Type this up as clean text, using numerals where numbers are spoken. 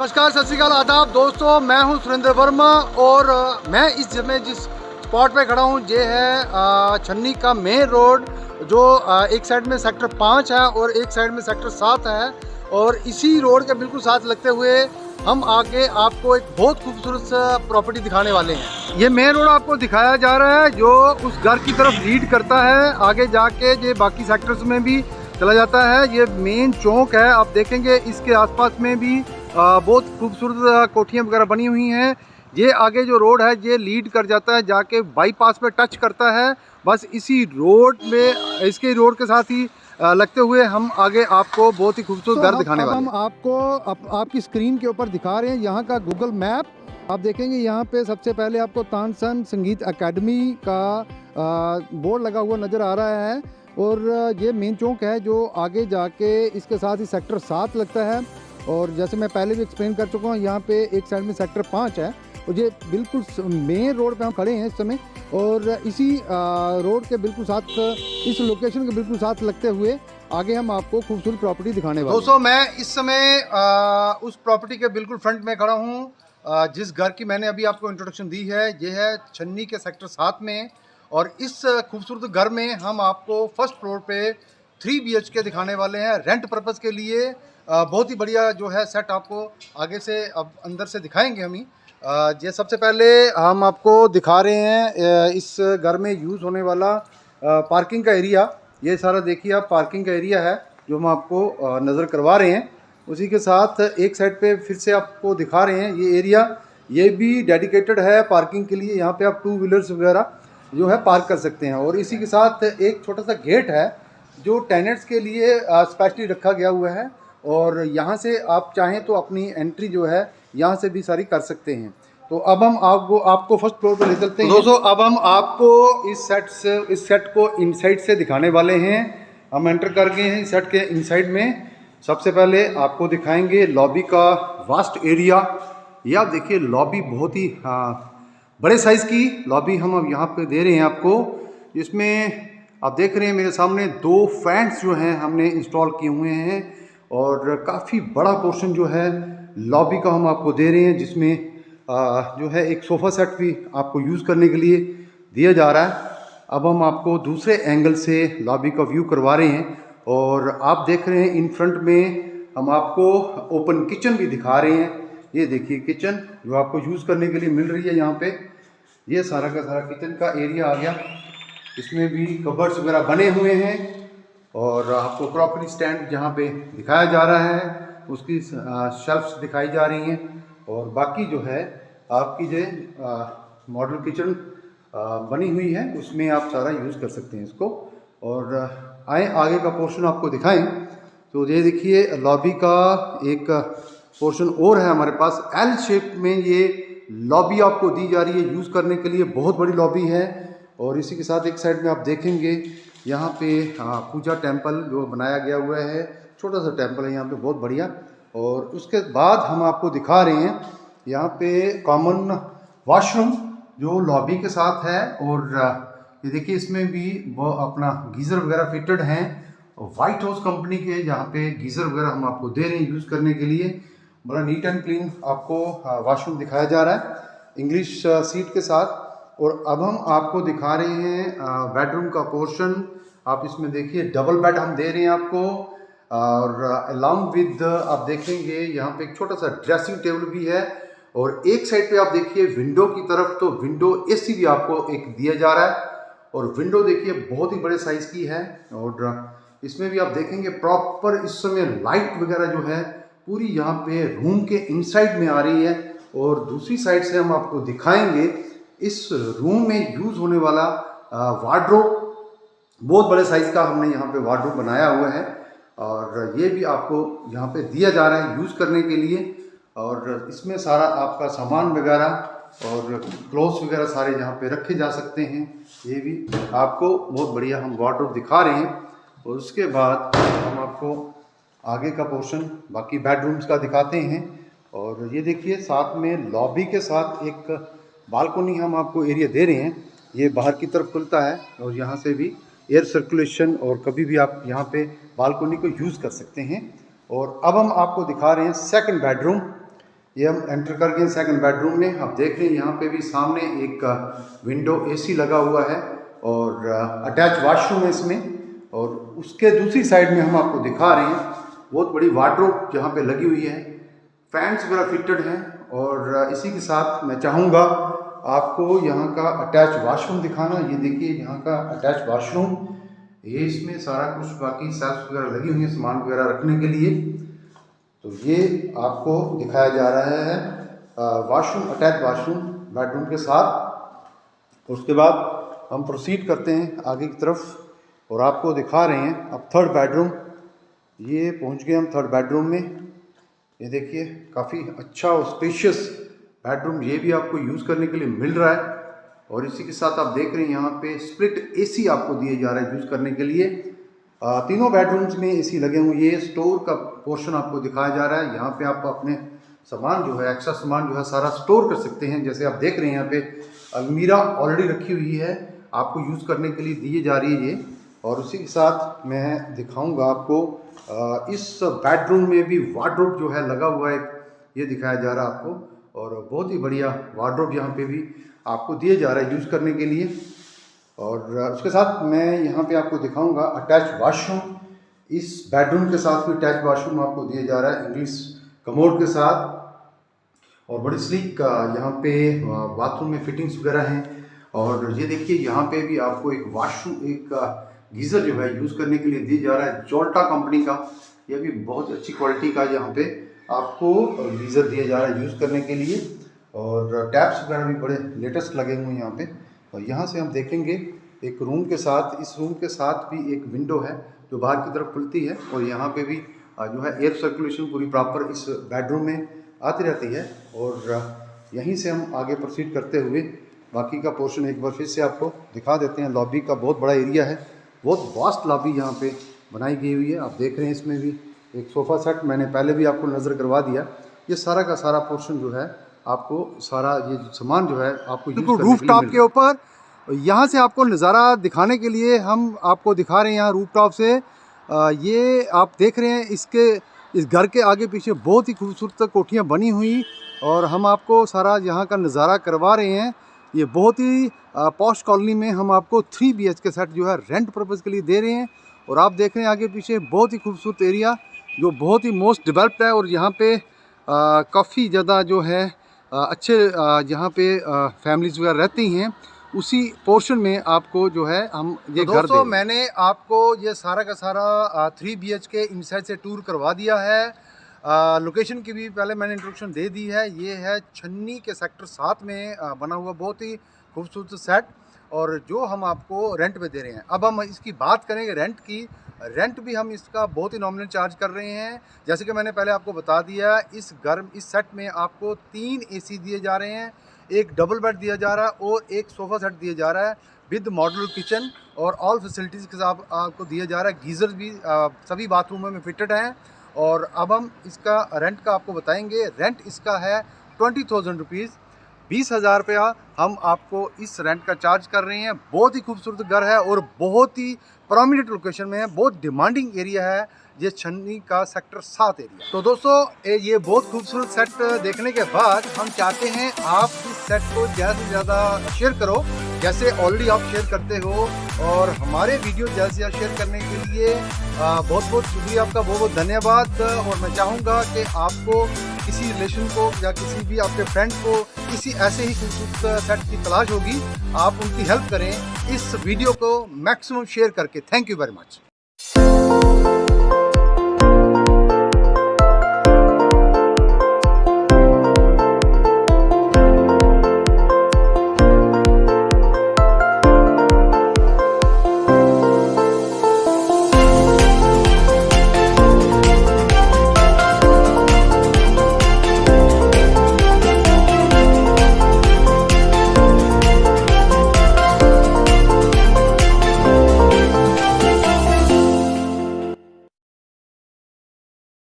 नमस्कार, सत श्रीकाल, आदाब दोस्तों। मैं हूं सुरेंद्र वर्मा और मैं इस समय जिस स्पॉट पे खड़ा हूं ये है छन्नी का मेन रोड, जो एक साइड में सेक्टर 5 है और एक साइड में सेक्टर 7 है। और इसी रोड के बिल्कुल साथ लगते हुए हम आगे आपको एक बहुत खूबसूरत प्रॉपर्टी दिखाने वाले हैं। ये मेन रोड आपको दिखाया जा रहा है जो उस घर की तरफ लीड करता है। आगे जाके ये बाकी सेक्टर्स में भी चला जाता है। ये मेन चौक है, आप देखेंगे इसके आसपास में भी बहुत खूबसूरत कोठियाँ वगैरह बनी हुई हैं। ये आगे जो रोड है ये लीड कर जाता है, जाके बाईपास पे टच करता है। बस इसी रोड में, इसके रोड के साथ ही लगते हुए हम आगे आपको बहुत ही खूबसूरत घर दिखाने वाले हैं। हम आपको आपकी स्क्रीन के ऊपर दिखा रहे हैं यहाँ का गूगल मैप। आप देखेंगे यहाँ पे सबसे पहले आपको तानसेन संगीत एकेडमी का बोर्ड लगा हुआ नज़र आ रहा है। और ये मेन चौक है जो आगे जाके इसके साथ ही सेक्टर 7 लगता है। और जैसे मैं पहले भी एक्सप्लेन कर चुका हूँ, यहाँ पे एक साइड में सेक्टर 5 है और ये बिल्कुल मेन रोड पे हम खड़े हैं इस समय। और इसी रोड के बिल्कुल साथ, इस लोकेशन के बिल्कुल साथ लगते हुए आगे हम आपको खूबसूरत प्रॉपर्टी दिखाने वाले हैं। दोस्तों, मैं इस समय उस प्रॉपर्टी के बिल्कुल फ्रंट में खड़ा हूँ जिस घर की मैंने अभी आपको इंट्रोडक्शन दी है। ये है छन्नी के सेक्टर 7 में। और इस खूबसूरत घर में हम आपको फर्स्ट फ्लोर पे 3 BHK दिखाने वाले हैं रेंट पर्पज़ के लिए। बहुत ही बढ़िया जो है सेट आपको आगे से अब अंदर से दिखाएंगे हम ही। ये सबसे पहले हम आपको दिखा रहे हैं इस घर में यूज़ होने वाला पार्किंग का एरिया। ये सारा देखिए आप, पार्किंग का एरिया है जो हम आपको नज़र करवा रहे हैं। उसी के साथ एक साइड पे फिर से आपको दिखा रहे हैं ये एरिया, ये भी डेडिकेटेड है पार्किंग के लिए। यहाँ पे आप 2 व्हीलर्स वगैरह जो है पार्क कर सकते हैं। और इसी के साथ एक छोटा सा गेट है जो टेनेंट्स के लिए स्पेशली रखा गया हुआ है। और यहाँ से आप चाहें तो अपनी एंट्री जो है यहाँ से भी सारी कर सकते हैं। तो अब हम आपको फर्स्ट फ्लोर पर ले चलते हैं। दोस्तों, अब हम आपको इस सेट को इनसाइड से दिखाने वाले हैं। हम एंटर कर गए हैं इस सेट के इनसाइड में। सबसे पहले आपको दिखाएंगे लॉबी का वास्ट एरिया। ये आप देखिए, लॉबी बहुत ही बड़े साइज़ की लॉबी हम अब यहाँ पे दे रहे हैं आपको। इसमें आप देख रहे हैं मेरे सामने 2 फैंस जो हैं हमने इंस्टॉल किए हुए हैं। और काफ़ी बड़ा पोर्शन जो है लॉबी का हम आपको दे रहे हैं, जिसमें जो है एक सोफ़ा सेट भी आपको यूज़ करने के लिए दिया जा रहा है। अब हम आपको दूसरे एंगल से लॉबी का व्यू करवा रहे हैं। और आप देख रहे हैं इन फ्रंट में हम आपको ओपन किचन भी दिखा रहे हैं। ये देखिए किचन जो आपको यूज़ करने के लिए मिल रही है यहाँ पे। ये सारा का सारा किचन का एरिया आ गया। इसमें भी कबर्ड्स वगैरह बने हुए हैं। और आपको क्रॉकरी स्टैंड जहाँ पे दिखाया जा रहा है उसकी शेल्फ्स दिखाई जा रही हैं। और बाकी जो है आपकी जो मॉडल किचन बनी हुई है उसमें आप सारा यूज़ कर सकते हैं इसको। और आए आगे का पोर्शन आपको दिखाएं तो ये देखिए लॉबी का एक पोर्शन और है हमारे पास। एल शेप में ये लॉबी आपको दी जा रही है यूज़ करने के लिए, बहुत बड़ी लॉबी है। और इसी के साथ एक साइड में आप देखेंगे यहाँ पे पूजा टेम्पल जो बनाया गया हुआ है, छोटा सा टेम्पल है यहाँ पे, बहुत बढ़िया। और उसके बाद हम आपको दिखा रहे हैं यहाँ पे कॉमन वॉशरूम जो लॉबी के साथ है। और ये देखिए इसमें भी वो अपना गीज़र वगैरह फिटेड हैं, वाइट हाउस कंपनी के। यहाँ पे गीज़र वगैरह हम आपको दे रहे हैं यूज़ करने के लिए। बड़ा नीट एंड क्लीन आपको वॉशरूम दिखाया जा रहा है इंग्लिश सीट के साथ। और अब हम आपको दिखा रहे हैं बेडरूम का पोर्शन। आप इसमें देखिए डबल बेड हम दे रहे हैं आपको। और अलॉन्ग विद आप देखेंगे यहाँ पे एक छोटा सा ड्रेसिंग टेबल भी है। और एक साइड पे आप देखिए विंडो की तरफ, तो विंडो AC भी आपको एक दिया जा रहा है। और विंडो देखिए बहुत ही बड़े साइज़ की है। और इसमें भी आप देखेंगे प्रॉपर इस समय लाइट वगैरह जो है पूरी यहाँ पे रूम के इनसाइड में आ रही है। और दूसरी साइड से हम आपको दिखाएंगे इस रूम में यूज़ होने वाला वार्डरोब। बहुत बड़े साइज़ का हमने यहाँ पे वार्डरोब बनाया हुआ है। और ये भी आपको यहाँ पे दिया जा रहा है यूज़ करने के लिए। और इसमें सारा आपका सामान वगैरह और क्लोथ्स वगैरह सारे यहाँ पे रखे जा सकते हैं। ये भी आपको बहुत बढ़िया हम वार्डरोब दिखा रहे हैं। और उसके बाद हम आपको आगे का पोर्शन बाकी बेडरूम्स का दिखाते हैं। और ये देखिए साथ में लॉबी के साथ एक बालकोनी हम आपको एरिया दे रहे हैं। ये बाहर की तरफ खुलता है और यहाँ से भी एयर सर्कुलेशन, और कभी भी आप यहाँ पे बालकोनी को यूज़ कर सकते हैं। और अब हम आपको दिखा रहे हैं सेकंड बेडरूम। ये हम एंटर कर गए सेकंड बेडरूम में। आप देख रहे हैं यहाँ पे भी सामने एक विंडो एसी लगा हुआ है और अटैच वॉशरूम है इसमें। और उसके दूसरी साइड में हम आपको दिखा रहे हैं बहुत बड़ी वार्डरोब यहाँ पे लगी हुई है, फैंस वगैरह फिटेड हैं। और इसी के साथ मैं चाहूँगा आपको यहाँ का अटैच वॉशरूम दिखाना। ये देखिए यहाँ का अटैच वॉशरूम, ये इसमें सारा कुछ बाकी सेल्फ वगैरह लगी हुई है सामान वगैरह रखने के लिए। तो ये आपको दिखाया जा रहा है वॉशरूम, अटैच वॉशरूम बेडरूम के साथ। उसके बाद हम प्रोसीड करते हैं आगे की तरफ और आपको दिखा रहे हैं अब थर्ड बेडरूम। ये पहुंच गए हम थर्ड बेडरूम में। ये देखिए काफ़ी अच्छा और स्पेशियस बेडरूम ये भी आपको यूज़ करने के लिए मिल रहा है। और इसी के साथ आप देख रहे हैं यहाँ पे स्प्लिट एसी आपको दिए जा रहा है यूज़ करने के लिए। तीनों बेडरूम्स में एसी लगे हुए। ये स्टोर का पोर्शन आपको दिखाया जा रहा है। यहाँ पे आप अपने सामान जो है, एक्स्ट्रा सामान जो है सारा स्टोर कर सकते हैं। जैसे आप देख रहे हैं यहाँ पे अलमीरा ऑलरेडी रखी हुई है, आपको यूज़ करने के लिए दिए जा रही है ये। और उसी के साथ मैं दिखाऊंगा आपको इस बेडरूम में भी वार्डरोब जो है लगा हुआ है, ये दिखाया जा रहा है आपको। और बहुत ही बढ़िया वार्डरोब यहाँ पे भी आपको दिए जा रहा है यूज़ करने के लिए। और उसके साथ मैं यहाँ पे आपको दिखाऊंगा अटैच वॉशरूम। इस बेडरूम के साथ भी अटैच वॉशरूम आपको दिया जा रहा है इंग्लिश कमोड के साथ। और बड़ी स्लीक यहाँ पे बाथरूम में फिटिंग्स वगैरह हैं। और ये देखिए यहाँ पे भी आपको एक वॉशरूम, एक गीज़र जो है यूज़ करने के लिए दिया जा रहा है जोल्टा कंपनी का। यह भी बहुत अच्छी क्वालिटी का यहाँ पे आपको गीज़र दिया जा रहा है यूज़ करने के लिए। और टैप्स वगैरह भी बड़े लेटेस्ट लगे हुए हैं यहाँ पे। और यहाँ से हम देखेंगे एक रूम के साथ, इस रूम के साथ भी एक विंडो है जो बाहर की तरफ खुलती है। और यहाँ पे भी जो है एयर सर्कुलेशन पूरी प्रॉपर इस बेडरूम में आती रहती है। और यहीं से हम आगे प्रोसीड करते हुए बाकी का पोर्शन एक बार फिर से आपको दिखा देते हैं। लॉबी का बहुत बड़ा एरिया है, बहुत वास्ट लॉबी यहाँ पे बनाई गई हुई है। आप देख रहे हैं इसमें भी एक सोफ़ा सेट मैंने पहले भी आपको नज़र करवा दिया। ये सारा का सारा पोर्शन जो है आपको सारा ये सामान जो है आपको रूफ टॉप के ऊपर। यहाँ से आपको नज़ारा दिखाने के लिए हम आपको दिखा रहे हैं यहाँ रूफ टॉप से। ये आप देख रहे हैं इस घर के आगे पीछे बहुत ही खूबसूरत कोठियाँ बनी हुई। और हम आपको सारा यहाँ का नज़ारा करवा रहे हैं। ये बहुत ही पॉश कॉलोनी में हम आपको 3 BHK सेट जो है रेंट पर्पज़ के लिए दे रहे हैं। और आप देख रहे हैं आगे पीछे बहुत ही खूबसूरत एरिया जो बहुत ही मोस्ट डेवलप्ड है। और यहाँ पे काफ़ी ज़्यादा जो है अच्छे यहाँ पे फैमिलीज़ वगैरह रहती हैं। उसी पोर्शन में आपको जो है हम ये घर दोस्तों मैंने आपको ये सारा का सारा 3 BHK इनसाइड से टूर करवा दिया है। लोकेशन की भी पहले मैंने इंट्रोडक्शन दे दी है। ये है छन्नी के सेक्टर 7 में बना हुआ बहुत ही खूबसूरत सेट, और जो हम आपको रेंट पे दे रहे हैं। अब हम इसकी बात करेंगे रेंट की। रेंट भी हम इसका बहुत ही नॉमिनल चार्ज कर रहे हैं। जैसे कि मैंने पहले आपको बता दिया, इस सेट में आपको 3 AC दिए जा रहे हैं, एक डबल बेड दिया जा रहा है और एक सोफ़ा सेट दिया जा रहा है विद मॉड्यूलर किचन और ऑल फैसिलिटीज़ के साथ आपको दिया जा रहा है। गीज़र भी सभी बाथरूमों में फिटेड हैं। और अब हम इसका रेंट का आपको बताएंगे। रेंट इसका है 20,000 रुपीज़, 20,000 रुपया हम आपको इस रेंट का चार्ज कर रहे हैं। बहुत ही खूबसूरत घर है और बहुत ही प्रोमिनेंट लोकेशन में है, बहुत डिमांडिंग एरिया है ये छन्नी का सेक्टर 7 एरिया। तो दोस्तों ये बहुत खूबसूरत सेट देखने के बाद हम चाहते हैं आप इस सेट को ज़्यादा से ज़्यादा शेयर करो, जैसे ऑलरेडी आप शेयर करते हो। और हमारे वीडियो ज़्यादा से ज़्यादा शेयर करने के लिए बहुत बहुत शुक्रिया आपका, बहुत बहुत धन्यवाद। और मैं चाहूँगा कि आपको किसी रिलेशन को या किसी भी आपके फ्रेंड को किसी ऐसे ही खूबसूरत सेट की तलाश होगी, आप उनकी हेल्प करें इस वीडियो को मैक्सिमम शेयर करके। Thank you very much.